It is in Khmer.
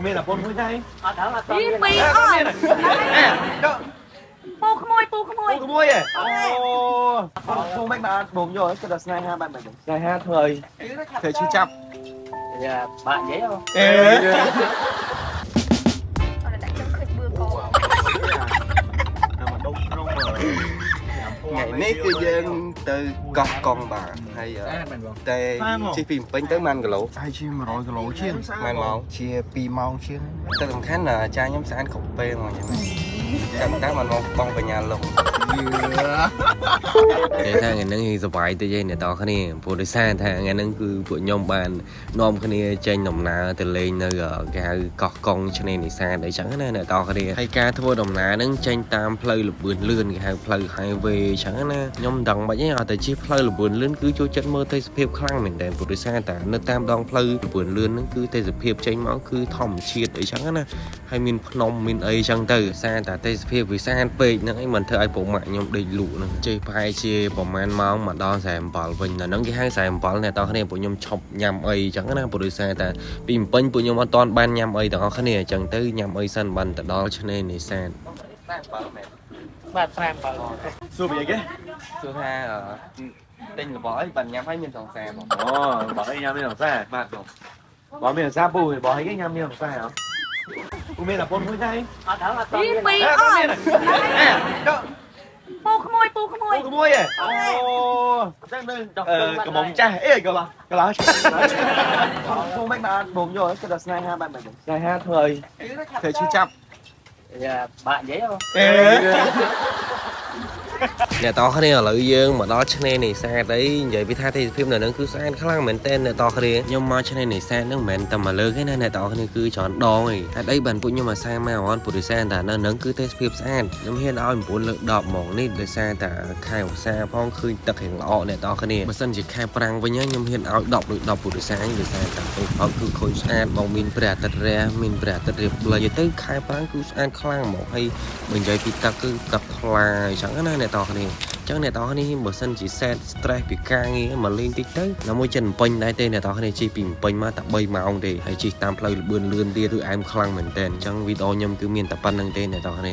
មានតែប៉ុនមួយទេអត់ដល់អត់ត ពី មាន ពីអត់ ពូក្មួយ ពូក្មួយ អូពូមិនបានបងយកគឺដល់ស្នេហាបានមិនស្នេហាធ្វើឈឺចាប់ bạn vậy không អេ អត់ដាក់ខ្ញុំឃើញបឿក មកដុំក្នុង ngày nét cái dân từ cọc con bà hay tê chi phim bánh tới man glộ ហើយជា100គីឡូជាង man máu ជា2ម៉ោងជាង tới tầm khán là cha nhóm sáng cọc phê mà vậy này chẳng cái mình bong về nhà luôn តែថាថ្ងៃហ្នឹងហីសប្បាយទៅយាយអ្នកតគ្នាព្រោះដោយសារថាថ្ងៃហ្នឹងគឺពួកខ្ញុំបាននាំគ្នាចេញដំណើរទៅលេងនៅគេហៅកោះកុងឆ្នេរនេសាទអីចឹងណាអ្នកតគ្នាហើយការធ្វើដំណើរហ្នឹងចេញតាមផ្លូវលបឿនលឿនគេហៅផ្លូវ highway ចឹងណាខ្ញុំមិនដឹងមិនអីអត់តែជិះផ្លូវលបឿនលឿនគឺចូលចិត្តមើលទេសភាពខ្លាំងមែនតើព្រោះដោយសារតែនៅតាមដងផ្លូវលបឿនលឿនហ្នឹងគឺទេសភាពចេញមកគឺធម្មជាតិអីចឹងណាហើយមានភ្នំមានអីចឹងទៅសារតែទេសភាពវិសាលពេកហ្នឹងឯងមិនធ្វើឲ្យពុកម៉ាក់ខ្ញុំដេកលក់ហ្នឹងចេះប្រហែលជាប្រហែលម៉ោងមកដល់47វិញដល់ហ្នឹងគេហៅ47អ្នកនរគ្នាពួកខ្ញុំឈប់ញ៉ាំអីចឹងណាព្រោះដោយសារតែពីម្ពិញពួកខ្ញុំអត់ទាន់បានញ៉ាំអីទាំងអស់គ្នាអញ្ចឹងទៅញ៉ាំអីសិនបានទៅដល់ឆ្នេរនេសាទ bạn phàm bảo សួរពីអីគេ tôi tha tên là bói bạn nhắm thấy mình còn xe mà អូបើឲ្យញ៉ាំមានអង្សាបាទបើមានអង្សាពូបើឲ្យគេញ៉ាំមានអង្សាហ៎ពូមានតែប៉ុនមួយទេ ở đó là ពីពី អេ អ ក៏ ត់ មាន ពូក្មួយ ពូក្មួយហ៎អូចឹងទៅកំមុំចាស់អេកន្លះពូមិនបានបងយកគឺដល់ស្នេហាបានមិនស្នេហាធ្វើឈឺចាប់ bạn vậy không អេ អ្នកតគ្នាឥឡូវយើងមកដល់ឆ្នេរនេសាទអីនិយាយពីថាទេសភាពនៅហ្នឹងគឺស្អាតខ្លាំងមែនតើអ្នកតគ្នាខ្ញុំមកឆ្នេរនេសាទហ្នឹងមិនមែនតែមកលើកទេណាអ្នកតគ្នាគឺច្រើនដងឯងហេតុអីបានពួកខ្ញុំអាសាមកអត់ព្រោះដោយសារតែនៅហ្នឹងគឺទេសភាពស្អាតខ្ញុំហ៊ានឲ្យ9លើក10ហ្មងនេះដោយសារតែខែឧស្សាហ៍ផងឃើញទឹករៀងល្អអ្នកតគ្នាបើសិនជាខែប្រាំងវិញខ្ញុំហ៊ានឲ្យ10លើក10ព្រោះដោយសារតែពេលផឹកគឺឃើញស្អាតមកមានព្រះអាទិត្យរះមានព្រះអាទិត្យរៀបផ្លេចទៅខែប្រាំងគឺស្អាតខ្លាំងហ្មងហើយបើនិយាយពីទឹកគឺទឹកថ្លាអញ្ចឹងណាអ្នកតគ្នាចឹងអ្នកនរគ្នាបើសិនជា set stress ពីការងារមកលេងតិចទៅណាមួយចិត្តពេញដែរទេអ្នកនរគ្នាជិះពីពេញមកតែ3ម៉ោងទេហើយជិះតាមផ្លូវលឿនលឿនទៀតគឺអែមខ្លាំងមែនតើអញ្ចឹងវីដេអូខ្ញុំគឺមានតែប៉ុណ្្នឹងទេអ្នកនរគ្នា